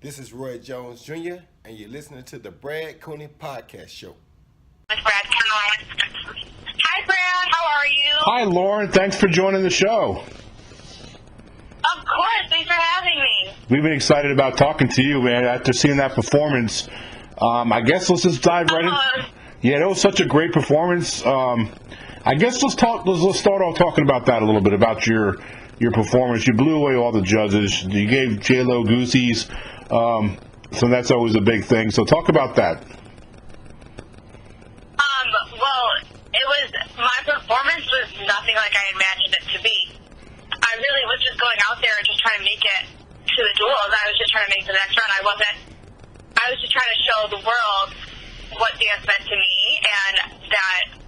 This is Roy Jones Jr., and you're listening to the Brad Cooney Podcast Show. With Brad Cooney. Hi, Brad. How are you? Hi, Lauren. Thanks for joining the show. Of course. Thanks for having me. We've been excited about talking to you, man, after seeing that performance. I guess let's just dive right in. Yeah, that was such a great performance. I guess let's start off talking about that a little bit, about your performance. You blew away all the judges. You gave J-Lo goosies. So that's always a big thing. So talk about that. My performance was nothing like I imagined it to be. I really was just going out there and just trying to make it to the duels. I was just trying to make the next run. I was just trying to show the world what dance meant to me, and that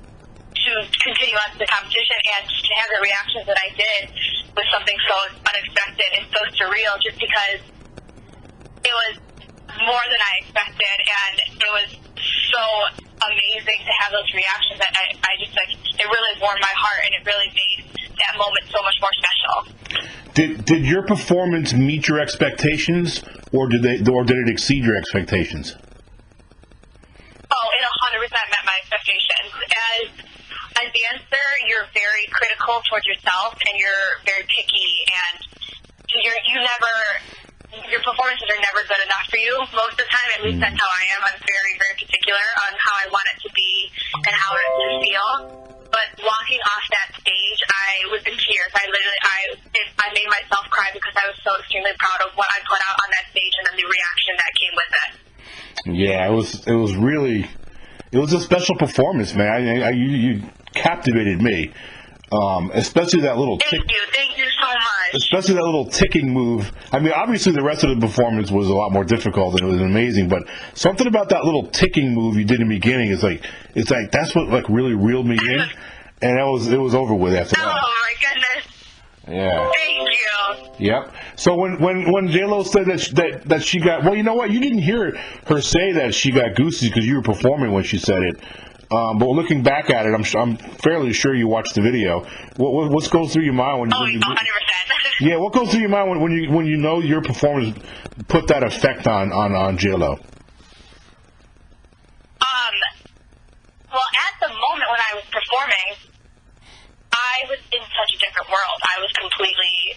to continue on to the competition and to have the reactions that I did was something so unexpected and so surreal, just because it was more than I expected, and it was so amazing to have those reactions that I just, like, it really warmed my heart, and it really made that moment so much more special. Did your performance meet your expectations, or did it exceed your expectations? Oh, it 100% met my expectations. As a dancer, you're very critical towards yourself, and you're very picky, and your performances are never good enough for you most of the time. At least that's how I am. I'm very, very particular on how I want it to be and how it to feel. But walking off that stage, I was in tears. I made myself cry because I was so extremely proud of what I put out on that stage and then the reaction that came with it. Yeah, it was a special performance, man. You captivated me. Especially that little Thank you so much. Especially that little ticking move. I mean, obviously the rest of the performance was a lot more difficult and it was amazing, but something about that little ticking move you did in the beginning is like that's what like really reeled me in, and it was over with after that. Oh my goodness. Yeah. Thank you. Yep. So when J-Lo said that she got, well, you know what? You didn't hear her say that she got goosies because you were performing when she said it. But looking back at it, I'm fairly sure you watched the video. What goes through your mind when you? 100%. Yeah, what goes through your mind when you know your performance put that effect on J-Lo? Well, at the moment when I was performing, I was in such a different world. I was completely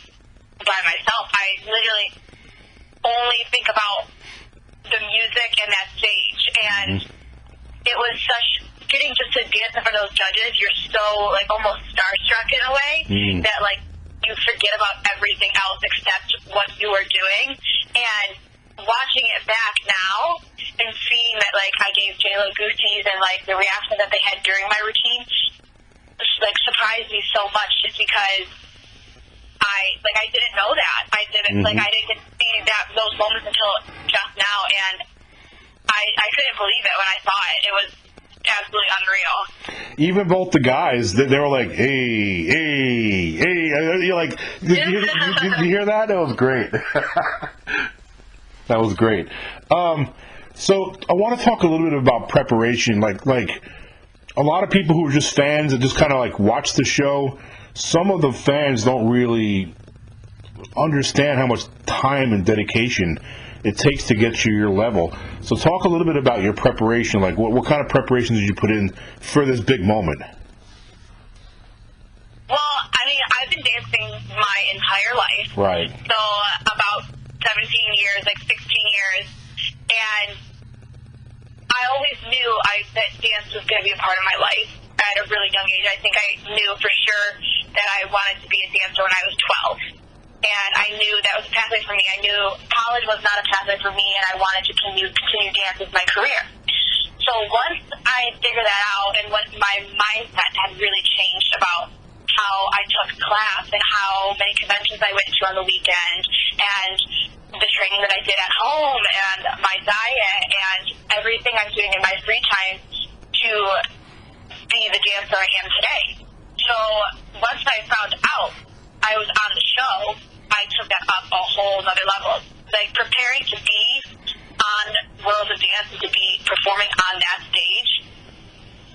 by myself. I literally only think about the music and that stage, and it was getting just to dance in front of those judges. You're so, like, almost starstruck in a way that, like, you forget about everything else except what you were doing. And watching it back now and seeing that, like, I gave J-Lo goosies and, like, the reaction that they had during my routine, like, surprised me so much, just because I didn't know that. I didn't get to see those moments until just now, and I couldn't believe it when I saw it. It was absolutely unreal. Even both the guys, they were like, hey. You're like, did you hear that? That was great. That was great. So I want to talk a little bit about preparation. Like a lot of people who are just fans that just kind of like watch the show, some of the fans don't really understand how much time and dedication it takes to get to your level. So talk a little bit about your preparation. Like what kind of preparation did you put in for this big moment? Well, I mean, I've been dancing my entire life. Right. So about 17 years, like 16 years. And I always knew that dance was going to be a part of my life at a really young age. I think I knew for sure that I wanted to be a dancer when I was 12. And I knew that was a pathway for me. I knew college was not a pathway for me, and I wanted to continue dance as my career. So once I figured that out, and once my mindset had really changed about how I took class and how many conventions I went to on the weekend, and the training that I did at home, and my diet, and everything I'm doing in my free time to be the dancer I am today. So once I found out I was on the show, I took that up a whole other level. Like, preparing to be on World of Dance and to be performing on that stage,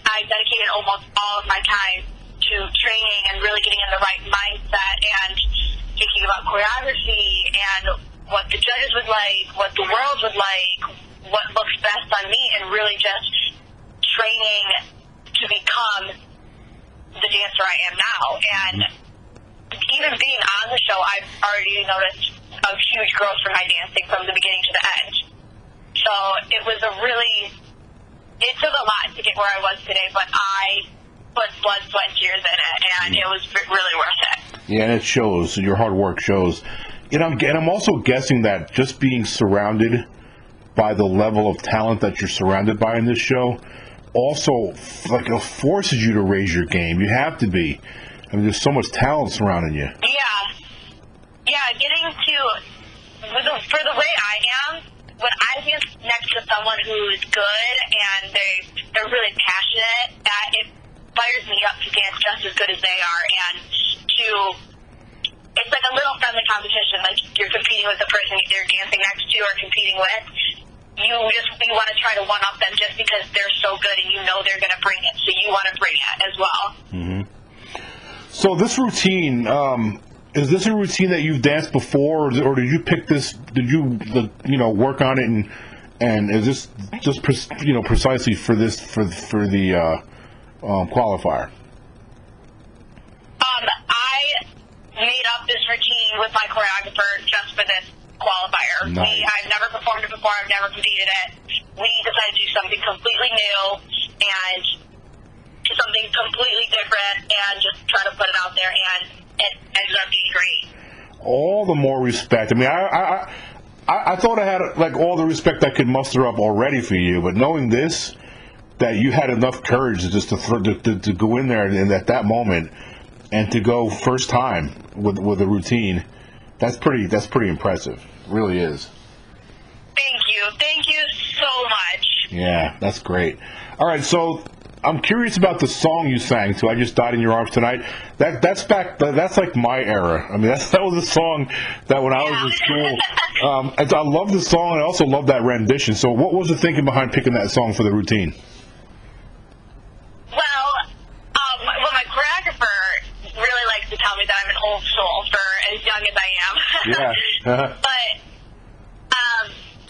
I dedicated almost all of my time to training and really getting in the right mindset and thinking about choreography and what the judges judges would like, what the world would like, what looks best on me, and really just training to become the dancer I am now. And even being on the show, I've already noticed a huge growth from my dancing from the beginning to the end. So it was it took a lot to get where I was today, but I put blood, sweat, and tears in it, and it was really worth it. Yeah, and it shows. Your hard work shows. And I'm also guessing that just being surrounded by the level of talent that you're surrounded by in this show also it forces you to raise your game. You have to be. I mean, there's so much talent surrounding you. Yeah, getting to, for the way I am, when I dance next to someone who's good and they're really passionate, it fires me up to dance just as good as they are, and it's like a little friendly competition, like you're competing with the person you're dancing next to or competing with. You want to try to one-up them just because they're so good and you know they're going to bring it, so you want to bring it as well. Mm-hmm. So this routine, is this a routine that you've danced before, or did you pick this? Did you work on it, and is this just precisely for the qualifier? I made up this routine with my choreographer just for this qualifier. Nice. I've never performed it before. I've never competed it. We decided to do something completely new and something completely different, and just try to put it out there, and it ended up being great. All the more respect. I mean, I thought I had all the respect I could muster up already for you, but knowing this, that you had enough courage to go in there and at that moment and to go first time with a routine, that's pretty impressive. It really is. Thank you so much. Yeah, that's great. All right, so I'm curious about the song you sang to "I Just Died in Your Arms Tonight." That's like my era. I mean, that was a song that when I was in school, I love the song, and I also love that rendition. So what was the thinking behind picking that song for the routine? Well, my choreographer really likes to tell me that I'm an old soul for as young as I am. Yeah. Uh-huh. But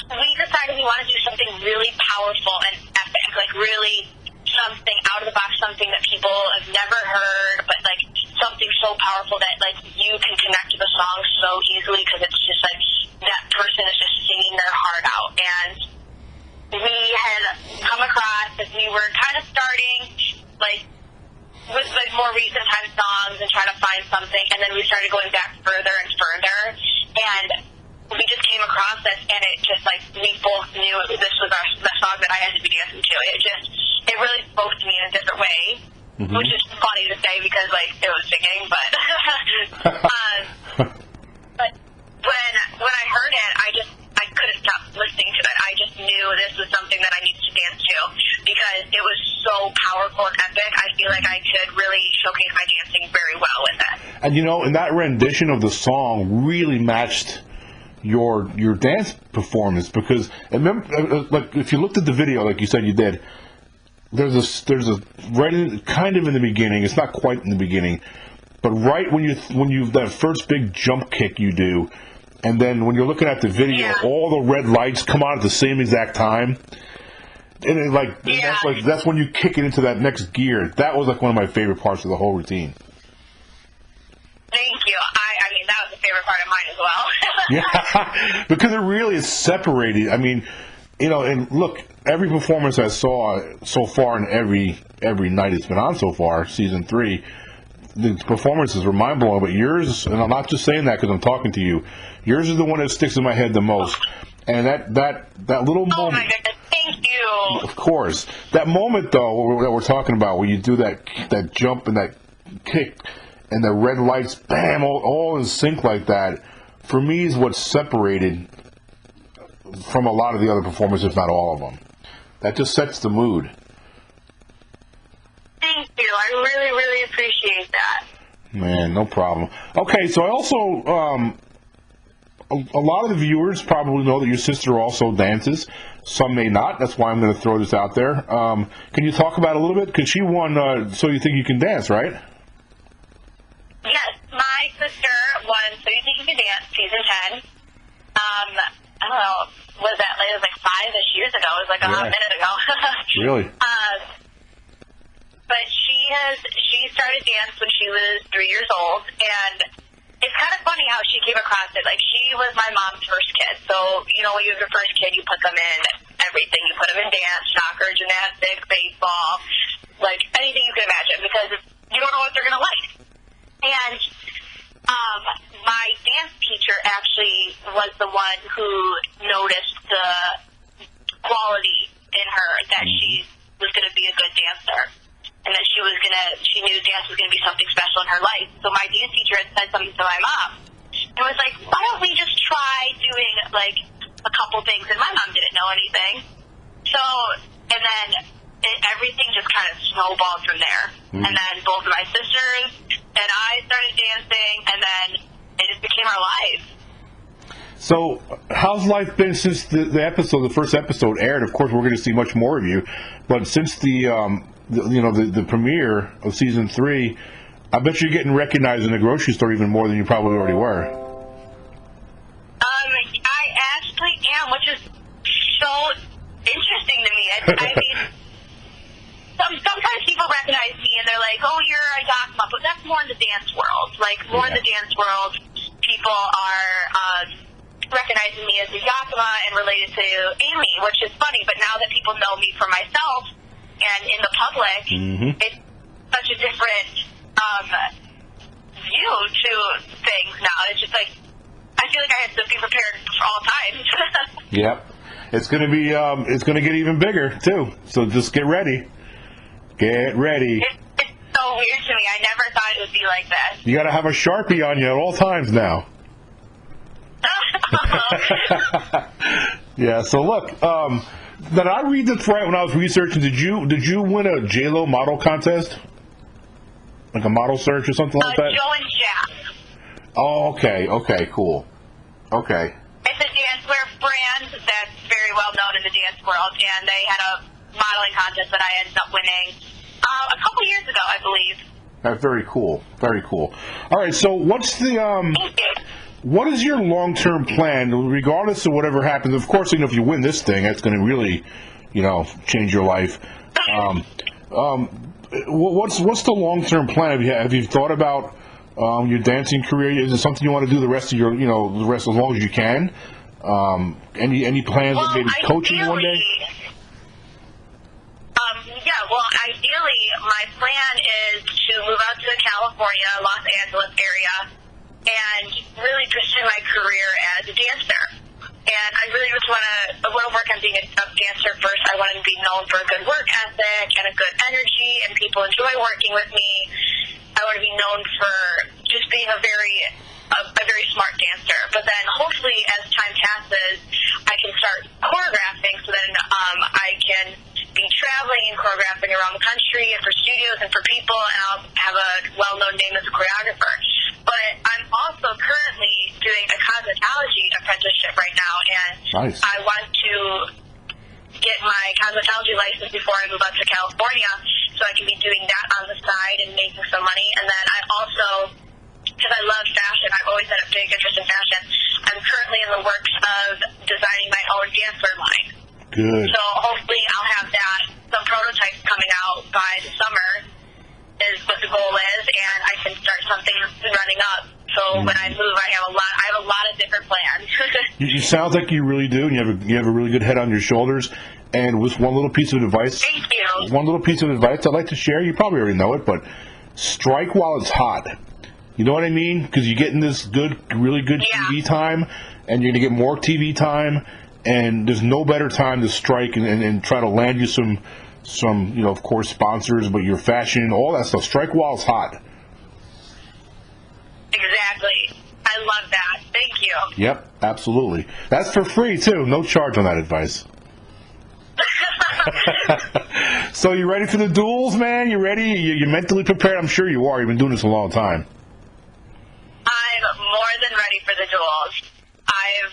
we decided we wanted to do something really powerful and epic, like really something out of the box, something that people have never heard, but like something so powerful that like you can connect to the song so easily, because it's just like that person is just singing their heart out. And we had come across, as we were kind of starting like with like more recent time songs and trying to find something, and then we started going back further and further, and we just came across this, and it just like we both knew this was the song that I had to be dancing to. It really spoke to me in a different way, which is funny to say because like it was singing, but but when I heard it, I couldn't stop listening to it. I just knew this was something that I needed to dance to because it was so powerful and epic. I feel like I could really showcase my dancing very well with it. And and that rendition of the song really matched your dance performance, because remember, like if you looked at the video, like you said you did, there's a right in, kind of in the beginning. It's not quite in the beginning, but right when you that first big jump kick you do, and then when you're looking at the video, all the red lights come on at the same exact time, and that's when you kick it into that next gear. That was like one of my favorite parts of the whole routine. Thank you. I mean, that was the favorite part of mine as well. Yeah, because it really is separated. I mean, and look, every performance I saw so far, and every night it's been on so far, season 3, the performances were mind blowing. But yours, and I'm not just saying that because I'm talking to you, yours is the one that sticks in my head the most. And that little moment. Oh my goodness, thank you. Of course, that moment though that we're talking about, where you do that jump and that kick, and the red lights, bam, all in sync like that, for me is what's separated from a lot of the other performers, if not all of them. That just sets the mood. Thank you. I really, really appreciate that. Man, no problem. Okay, so I also, a lot of the viewers probably know that your sister also dances. Some may not. That's why I'm going to throw this out there. Can you talk about it a little bit? Because she won So You Think You Can Dance, right? Yes, my sister won So You Think You Can Dance, season 10. I don't know, was that, it was like 5-ish years ago. It was like a hot minute ago. Really? But she started dance when she was 3 years old, and it's kind of funny how she came across it. Like, she was my mom's first kid. So, you know, when you have your first kid, you put them in everything. You put them in dance, soccer, gymnastics, baseball, like anything you can imagine, because you don't know what they're going to like. And my dance teacher actually was the one who noticed the quality in her that she was going to be a good dancer, and that she knew dance was going to be something special in her life. So my dance teacher had said something to my mom, and was like, why don't we just try doing, like, a couple things? And my mom didn't know anything. So, and then everything just kind of snowballed from there. And then both of my sisters and I started dancing, and then it just became our lives. So, how's life been since the first episode aired? Of course, we're going to see much more of you, but since the premiere of season 3, I bet you're getting recognized in the grocery store even more than you probably already were. I actually am, which is so interesting to me. I mean, sometimes people recognize me and they're like, "Oh, you're a Yakima," but that's more in the dance world. Like, more in the dance world, people are recognizing me as a Yakima and related to Amy, which is funny. But now that people know me for myself and in the public, it's such a different view to things now. It's just like, I feel like I have to be prepared for all times. Yep. It's going to be, it's going to get even bigger, too. So just get ready. Get ready. It's so weird to me. I never thought it would be like this. You got to have a Sharpie on you at all times now. Yeah, so look, did I read this right when I was researching? Did you win a J-Lo model contest? Like a model search or something like that? Joe and Jack. Oh, okay, cool. Okay. It's a dancewear brand that's very well known in the dance world, and they had a modeling contest that I ended up winning a couple years ago, I believe. That's very cool. Very cool. All right, so what's the Thank you. what is your long-term plan, regardless of whatever happens? Of course, if you win this thing, that's going to really, change your life. What's the long-term plan? Have you thought about your dancing career? Is it something you want to do the rest of as long as you can? Any plans of maybe coaching one day? Ideally, my plan is to move out to the California, Los Angeles area, and really pursue my career as a dancer. And I really just want to work on being a dancer first. I want to be known for a good work ethic and a good energy, and people enjoy working with me. I want to be known for just being a very smart dancer. But then hopefully as time passes, I can start choreographing, so then I can be traveling and choreographing around the country and for studios and for people, and I'll have a well-known name as a choreographer. But I'm also currently doing a cosmetology apprenticeship right now, and nice. I want to get my cosmetology license before I move out to California, so I can be doing that on the side and making some money. And then I also, because I love fashion, I've always had a big interest in fashion, I'm currently in the works of designing my own dancewear line. Good. So hopefully I'll have some prototypes coming out by the summer is what the goal is, and I can start something running up. So when I move, I have a lot of different plans. You sound like you really do, and you have a really good head on your shoulders. And with one little piece of advice, Thank you. One little piece of advice I'd like to share. You probably already know it, but strike while it's hot. You know what I mean? Because you're getting this really good TV time, and you're going to get more TV time, and there's no better time to strike and try to land you some of course, sponsors, but your fashion, all that stuff. Strike while it's hot. Exactly. I love that. Thank you. Yep, absolutely. That's for free, too. No charge on that advice. So you ready for the duels, man? You ready? You mentally prepared? I'm sure you are. You've been doing this a long time. I'm more than ready for the duels. I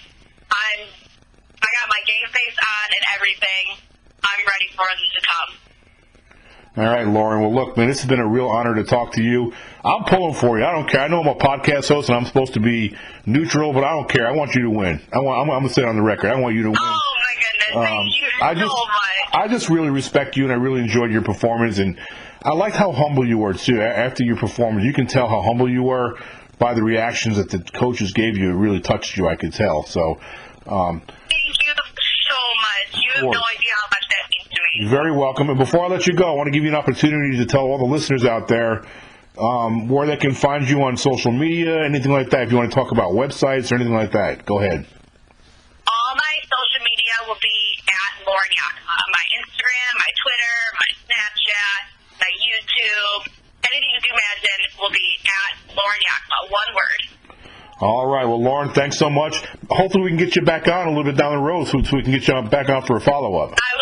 got my game face on and everything. I'm ready for them to come. All right, Lauren. Well, look, man, this has been a real honor to talk to you. I'm pulling for you. I don't care. I know I'm a podcast host and I'm supposed to be neutral, but I don't care. I want you to win. I'm going to say it on the record. I want you to win. Oh, my goodness. Thank you so much. I just really respect you, and I really enjoyed your performance. And I liked how humble you were, too. After your performance, you can tell how humble you were by the reactions that the coaches gave you. It really touched you, I could tell. So, thank you so much. You have no idea how much that means to me. You're very welcome. And before I let you go, I want to give you an opportunity to tell all the listeners out there where they can find you on social media, anything like that. If you want to talk about websites or anything like that, go ahead. All my social media will be at Lauren Yakima. My Instagram, my Twitter, my Snapchat, my YouTube, anything you can imagine will be at Lauren Yakima. One word. All right. Well, Lauren, thanks so much. Hopefully we can get you back on a little bit down the road so we can get you back on for a follow-up. I